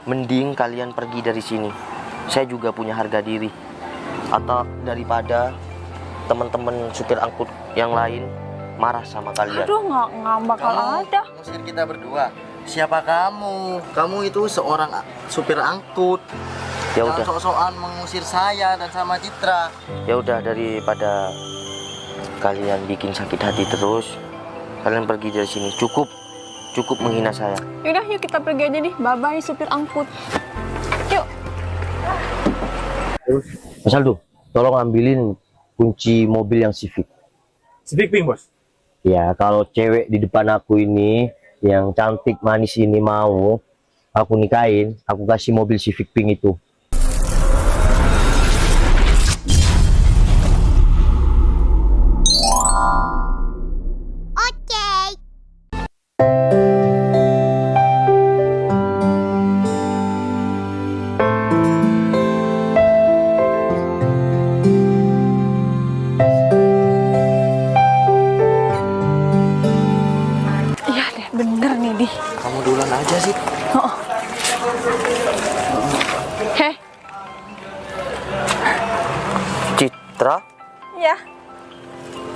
mending kalian pergi dari sini. Saya juga punya harga diri. Atau daripada teman-teman supir angkut yang lain marah sama kalian. Aduh, nggak bakal ada. Ngusir kita berdua. Siapa kamu? Kamu itu seorang supir angkut. Ya Jangan udah, sok-sokan mengusir saya dan sama Citra. ya udah, daripada kalian bikin sakit hati terus, kalian pergi dari sini. Cukup menghina saya. Yaudah, yuk kita pergi aja nih. Bye-bye supir angkut. Yuk. Mas Aldo, tolong ambilin kunci mobil yang Civic. Civic Pink, Bos. Ya, kalau cewek di depan aku ini yang cantik manis ini mau aku nikahin, aku kasih mobil Civic Pink itu. Iya deh, bener nih, Di. Kamu duluan aja sih. Oh. Heh, Citra? ya.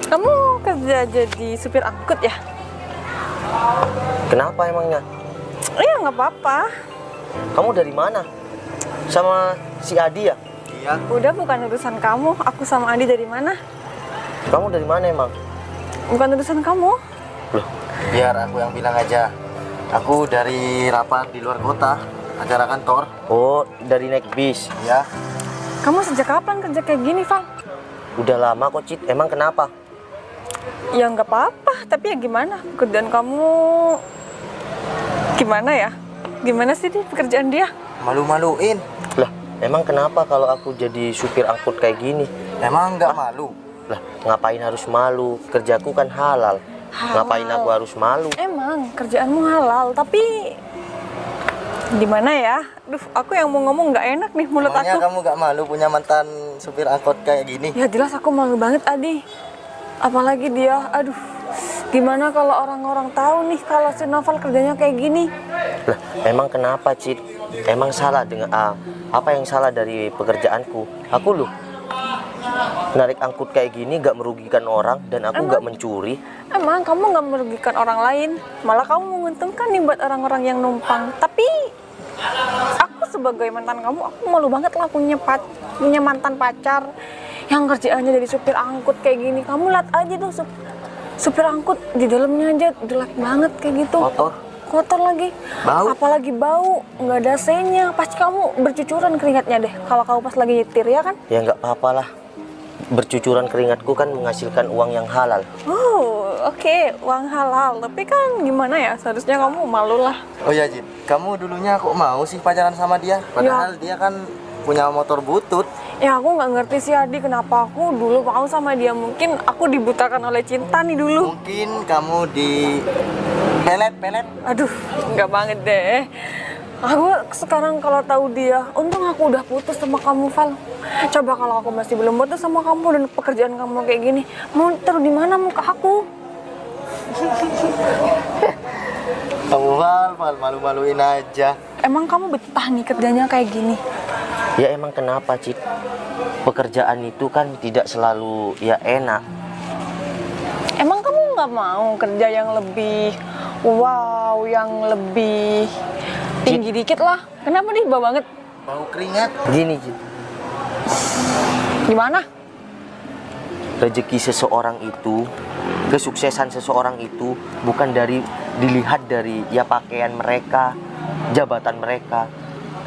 Kamu kerja jadi supir angkut ya? Kenapa emangnya? Iya, nggak apa-apa. Kamu dari mana? Sama si Adi ya? Iya. Udah, bukan urusan kamu. Aku sama Adi dari mana? Kamu dari mana emang? Bukan urusan kamu. Loh, Biar aku yang bilang aja. Aku dari rapat di luar kota, acara kantor. oh, dari naik bis. Ya. Kamu sejak kapan kerja kayak gini, Val? Udah lama kok, Cit. Emang kenapa? Ya nggak apa-apa, tapi ya gimana? Pekerjaan kamu gimana ya? Gimana sih di pekerjaan dia? Malu-maluin. Lah, emang kenapa kalau aku jadi supir angkut kayak gini? Emang nggak malu? Lah, ngapain harus malu? Kerjaku kan halal. Ngapain aku harus malu? Emang kerjaanmu halal, tapi gimana ya? Duh, aku yang mau ngomong nggak enak nih mulut Emangnya aku. kamu nggak malu punya mantan supir angkot kayak gini? Ya jelas aku malu banget, Adi. Apalagi dia, aduh. Gimana kalau orang-orang tahu nih kalau si Novel kerjanya kayak gini? Lah, emang kenapa, Cit? Emang salah dengan apa yang salah dari pekerjaanku? Aku loh narik angkut kayak gini gak merugikan orang dan aku gak mencuri. Emang kamu nggak merugikan orang lain, malah kamu menguntungkan nih buat orang-orang yang numpang. Tapi aku sebagai mantan kamu, aku malu banget lah punya mantan pacar yang kerjaannya jadi supir angkut kayak gini. Kamu lihat aja tuh supir angkut di dalamnya aja jelek banget kayak gitu. Kotor lagi, Bau. apalagi bau, nggak ada AC-nya. Pasti kamu bercucuran keringatnya deh kalau kamu pas lagi nyetir, ya kan? Ya nggak apa-apa lah. Bercucuran keringatku kan menghasilkan uang yang halal. Oh, oke, uang halal. Tapi kan gimana ya, seharusnya kamu malu lah. Oh ya Jin, kamu dulunya kok mau sih pacaran sama dia? Padahal dia kan punya motor butut. Ya aku nggak ngerti sih, Adi, kenapa aku dulu mau sama dia. Mungkin aku dibutakan oleh cinta nih dulu. Mungkin kamu di pelet. Aduh, nggak banget deh. Aku sekarang kalau tahu dia, untung aku udah putus sama kamu, Val. Coba kalau aku masih belum putus sama kamu dan pekerjaan kamu kayak gini, mau taruh di mana muka aku? Kamu Val, malu-maluin aja. Emang kamu betah nih kerjanya kayak gini? Ya emang kenapa, Cit? Pekerjaan itu kan tidak selalu ya enak. Emang kamu nggak mau kerja yang lebih wow, yang lebih tinggi dikit lah? Kenapa nih bau banget? Bau keringat. Gini, Cit. Gimana? Rezeki seseorang itu, kesuksesan seseorang itu bukan dilihat dari ya pakaian mereka, jabatan mereka.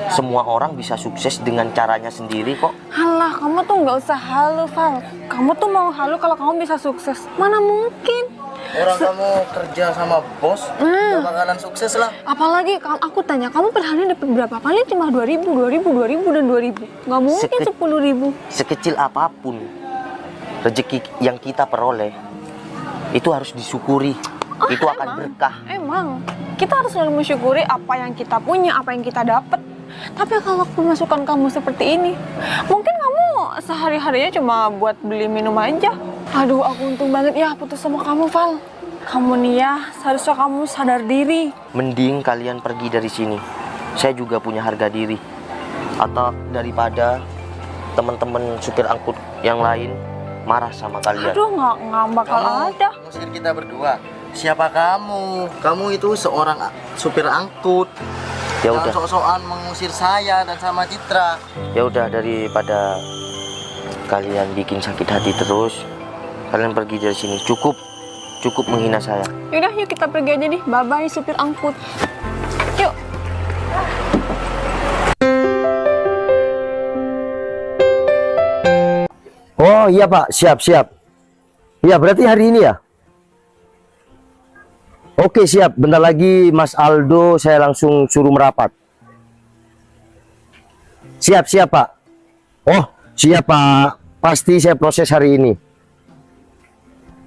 Semua orang bisa sukses dengan caranya sendiri kok. Halah, kamu tuh nggak usah halu, Val. Kamu tuh mau halu kalau kamu bisa sukses. Mana mungkin? Orang kamu kerja sama bos, gak bakalan sukses lah. Apalagi aku tanya, kamu per hari dapat berapa? Paling cuma 2.000, 2.000, dan 2.000. Nggak mungkin 10.000. Sekecil apapun rezeki yang kita peroleh, itu harus disyukuri. Itu akan berkah. Emang, kita harus selalu mensyukuri apa yang kita punya, apa yang kita dapat. Tapi kalau pemasukan kamu seperti ini, mungkin kamu sehari-harinya cuma buat beli minum aja. Aduh, aku untung banget ya putus sama kamu, Val. Kamu nih ya, seharusnya kamu sadar diri. Mending kalian pergi dari sini. saya juga punya harga diri. Atau daripada teman-teman supir angkut yang lain marah sama kalian. Aduh, nggak bakal ada. Ngusir kita berdua. Siapa kamu? Kamu itu seorang supir angkut. Ya Jangan udah, sok-sokan mengusir saya dan sama Citra. ya udah, daripada kalian bikin sakit hati terus, kalian pergi dari sini. Cukup menghina saya. Yaudah, yuk kita pergi aja nih. Bye-bye supir angkut. Yuk. Oh iya Pak, siap. Iya berarti hari ini ya? Oke siap, bentar lagi Mas Aldo saya langsung suruh merapat. Siap Pak. Oh siap Pak, pasti saya proses hari ini.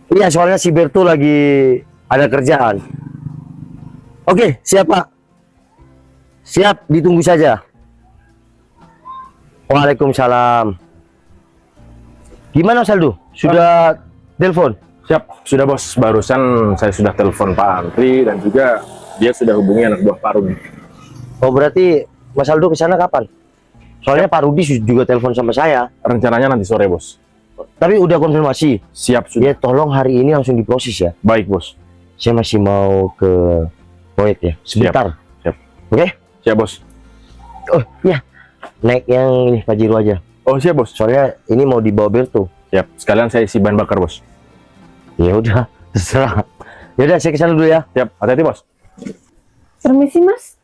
Iya soalnya si Berto lagi ada kerjaan. Oke siap Pak. Siap, ditunggu saja. Waalaikumsalam. Gimana Mas Aldo? Sudah telepon? Siap, sudah bos. Barusan saya sudah telepon Pak Antri dan juga dia sudah hubungi anak buah Pak Rudi. Oh berarti Mas Aldo ke sana kapan? Soalnya Pak Rudi juga telepon sama saya. Rencananya nanti sore bos. Tapi udah konfirmasi. Siap sudah. Ya tolong hari ini langsung diproses ya. Baik bos. Saya masih mau ke proyek ya. Sebentar. Siap. Oke? Siap bos. Oh iya. Naik yang ini Pajero aja. Oh siap bos. Soalnya ini mau dibawa Berto. Siap. Sekalian saya isi bahan bakar bos. Ya udah, terserah. Ya udah saya ke sana dulu ya. Siap. Hati-hati bos. Permisi mas,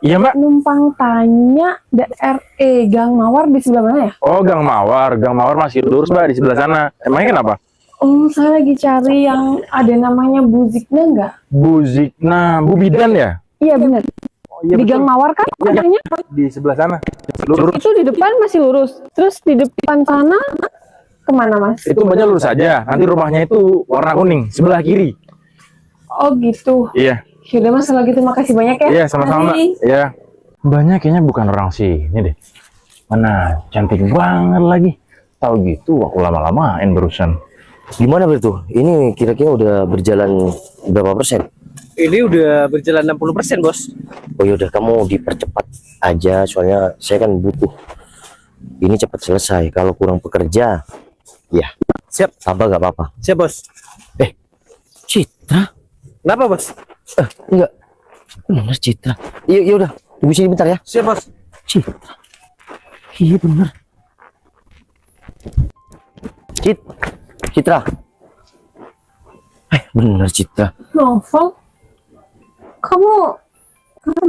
Iya mbak. numpang tanya DRE Gang Mawar di sebelah mana ya? Oh Gang Mawar. Gang Mawar masih lurus mbak di sebelah sana. Emangnya kenapa? Oh saya lagi cari yang ada namanya Bu Zikna nggak? Bu Zikna, Bu Bidan ya? Iya bener, Oh, iya di betul. Gang Mawar kan katanya? Di sebelah sana. Lurus. Itu di depan masih lurus, terus di depan sana kemana mas? Itu banyak lurus saja. Nanti rumahnya itu warna kuning sebelah kiri. Oh gitu, Iya. yaudah mas kalau gitu makasih banyak ya. Iya sama-sama mbak. Mari. Iya. Banyak kayaknya bukan orang sini deh. Mana cantik banget lagi. Tahu gitu aku lama-lamain barusan. Gimana Berto? Ini kira-kira udah berjalan berapa persen? Ini udah berjalan 60% bos. Oh yaudah kamu dipercepat aja. Soalnya saya kan butuh ini cepat selesai. Kalau kurang pekerja, ya Siap, tambah nggak apa-apa. siap bos. Citra? Kenapa bos? Enggak. Bener Citra. Iya udah. Tunggu sini bentar ya. Siap bos. Citra. Iya bener. Citra. Bener Citra. Novel, kamu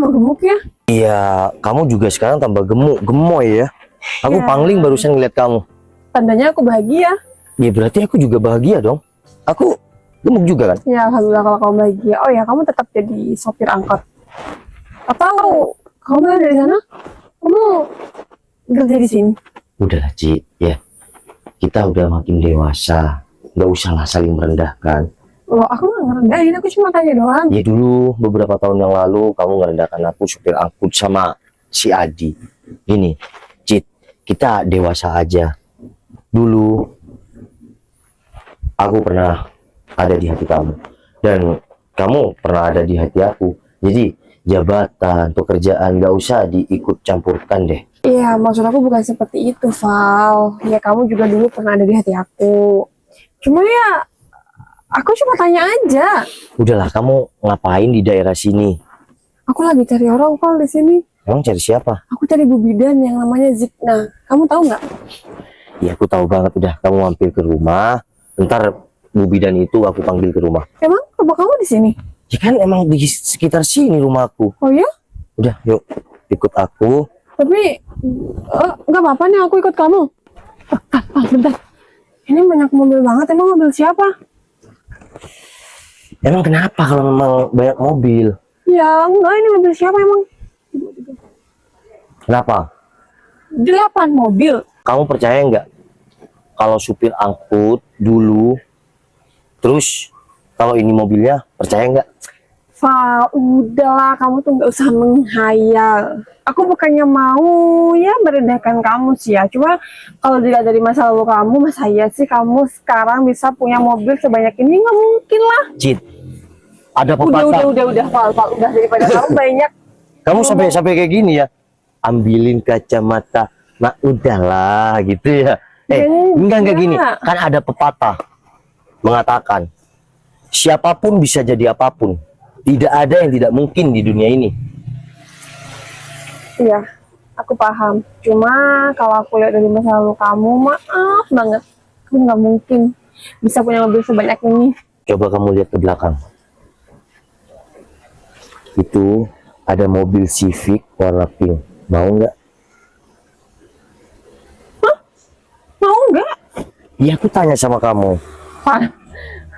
mau gemuk ya? Iya, kamu juga sekarang tambah gemoy ya. Aku Ya. pangling barusan ngeliat kamu. Tandanya aku bahagia. Ya berarti aku juga bahagia dong. Aku gemuk juga kan? Ya alhamdulillah kalau kamu bahagia. Oh ya kamu tetap jadi sopir angkot. Atau kamu yang dari sana? Kamu kerja di sini? Udahlah Ci, ya. Kita udah makin dewasa. Nggak usah lah saling merendahkan. Loh aku nggak ngerendahin, aku cuma tanya doang. Ya dulu beberapa tahun yang lalu kamu ngerendahkan aku supir angkut sama si Adi. Ini, Cit, kita dewasa aja. Dulu aku pernah ada di hati kamu dan kamu pernah ada di hati aku. Jadi jabatan, pekerjaan nggak usah diikut campurkan deh. Iya maksud aku bukan seperti itu Val. Ya kamu juga dulu pernah ada di hati aku. Cuma ya aku cuma tanya aja. Udahlah, kamu ngapain di daerah sini? Aku lagi cari orang Val di sini. Emang cari siapa? Aku cari Bu Bidan yang namanya Zikna. Kamu tahu nggak? Ya aku tahu banget. Udah, kamu mampir ke rumah. Ntar Bu Bidan itu aku panggil ke rumah. Emang rumah kamu di sini? Ya kan emang di sekitar sini rumahku. Oh ya? Udah, yuk ikut aku. Tapi nggak apa-apa nih aku ikut kamu. Bentar. Ini banyak mobil banget. Emang mobil siapa? Emang kenapa kalau memang banyak mobil? Ya enggak, ini mobil siapa emang? Kenapa? 8 mobil. Kamu percaya nggak kalau supir angkut dulu, terus kalau ini mobilnya, percaya nggak? Val, udahlah kamu tuh nggak usah menghayal. Aku bukannya mau ya merendahkan kamu sih ya. Cuma kalau dilihat dari masa lalu kamu, masa iya sih kamu sekarang bisa punya mobil sebanyak ini? Nggak mungkin lah. Cit, ada pepatah. Udah, Val, udah daripada kamu banyak Kamu sampai kayak gini ya? Ambilin kacamata. Nah, udahlah gitu ya. Enggak gini. Kan ada pepatah mengatakan, siapapun bisa jadi apapun. Tidak ada yang tidak mungkin di dunia ini. Iya, aku paham. Cuma kalau aku lihat dari masa lalu kamu, maaf banget. Kamu nggak mungkin bisa punya mobil sebanyak ini. Coba kamu lihat ke belakang. Itu ada mobil Civic warna pink. Mau nggak? Mau nggak? Iya, aku tanya sama kamu. Wah,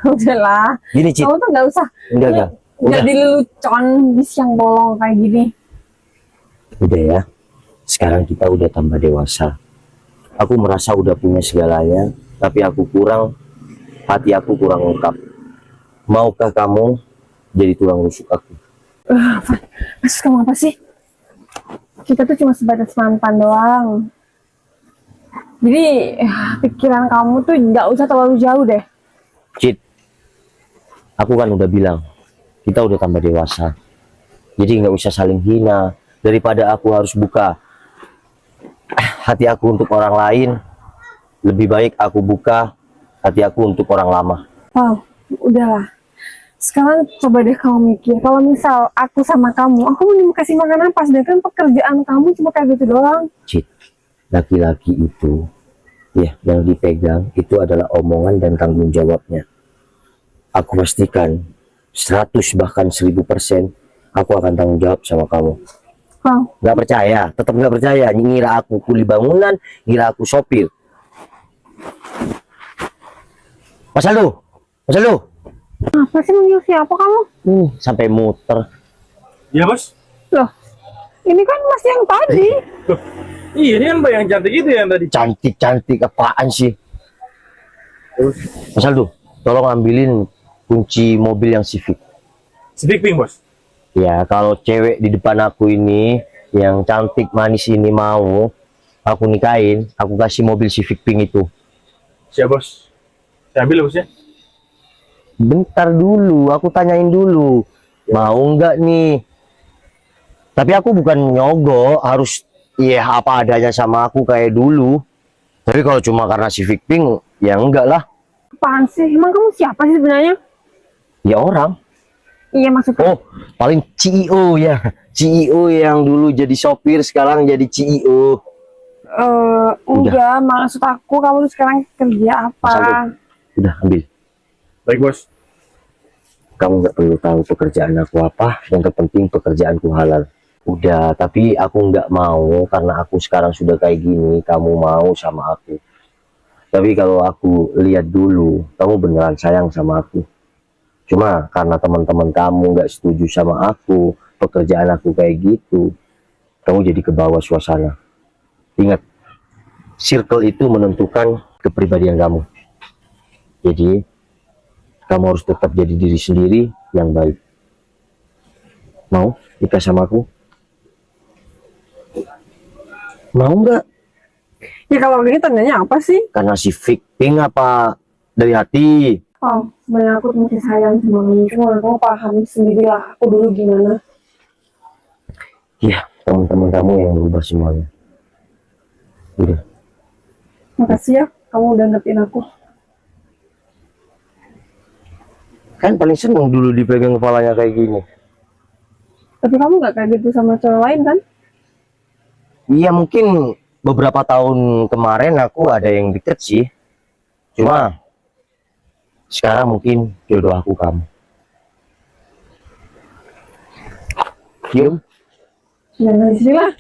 udahlah. Gini, Cit. Kamu tuh nggak usah. Enggak. Nggak dilelucon di siang bolong kayak gini. Udah ya. Sekarang kita udah tambah dewasa. Aku merasa udah punya segalanya, tapi hati aku kurang lengkap. Maukah kamu jadi tulang rusuk aku? Maksud kamu apa sih? Kita tuh cuma sebatas mantan doang. Jadi pikiran kamu tuh nggak usah terlalu jauh deh. Cid, aku kan udah bilang, kita udah tambah dewasa. Jadi nggak usah saling hina. Daripada aku harus buka hati aku untuk orang lain, lebih baik aku buka hati aku untuk orang lama. Wow, udahlah. Sekarang coba deh kamu mikir, kalau misal aku sama kamu, aku mau kasih makan apa? Sedangkan pekerjaan kamu cuma kayak gitu doang. Cid, laki-laki itu, ya, yang dipegang itu adalah omongan dan tanggung jawabnya. Aku pastikan 100 bahkan 1000% aku akan tanggung jawab sama kamu. Wow. Nggak percaya, tetap nggak percaya. Ngira aku kuli bangunan, ngira aku sopir. Mas Aldo, Apa sih manggil siapa kamu? sampai muter. Iya bos. Loh, ini kan Mas yang tadi. Iya ini kan mbak yang cantik itu yang tadi. Cantik apaan sih? Mas Aldo, tolong ambilin kunci mobil yang Civic. Civic Pink bos. Ya, kalau cewek di depan aku ini yang cantik manis ini mau aku nikahin, aku kasih mobil Civic Pink itu. Siap bos. Saya ambil bos ya. Bentar dulu, aku tanyain dulu. Mau nggak nih? Tapi aku bukan nyogok, harus ya apa adanya sama aku kayak dulu. Tapi kalau cuma karena Civic Pink, ya enggak lah. Apaan sih? Emang kamu siapa sih sebenarnya? Ya orang. Iya maksudnya. Oh, paling CEO ya. CEO yang dulu jadi sopir, sekarang jadi CEO. Enggak, maksud aku kamu tuh sekarang kerja apa? Mas Aldo, udah ambil. Baik bos. Kamu nggak perlu tahu pekerjaan aku apa, yang terpenting pekerjaanku halal. Udah, tapi aku nggak mau karena aku sekarang sudah kayak gini, kamu mau sama aku. Tapi kalau aku lihat dulu, kamu beneran sayang sama aku. Cuma karena teman-teman kamu nggak setuju sama aku, pekerjaan aku kayak gitu, kamu jadi ke bawah suasana. Ingat, circle itu menentukan kepribadian kamu. Jadi, kamu harus tetap jadi diri sendiri yang baik. Mau nikah sama aku? Mau nggak? Ya kalau gini tandanya apa sih? Karena Civic Pink apa dari hati? Oh, sebenarnya aku tuh masih sayang sama kamu. Cuma kamu paham sendiri lah aku dulu gimana. Ya, teman-teman kamu yang berubah semuanya. Udah. Makasih ya, kamu udah ngertiin aku. Kan paling seneng dulu dipegang kepalanya kayak gini. Tapi kamu nggak kayak gitu sama cewek lain kan? Iya, mungkin beberapa tahun kemarin aku ada yang deket sih. Cuma sekarang mungkin jodoh aku kamu. Cium. Jangan di sini lah.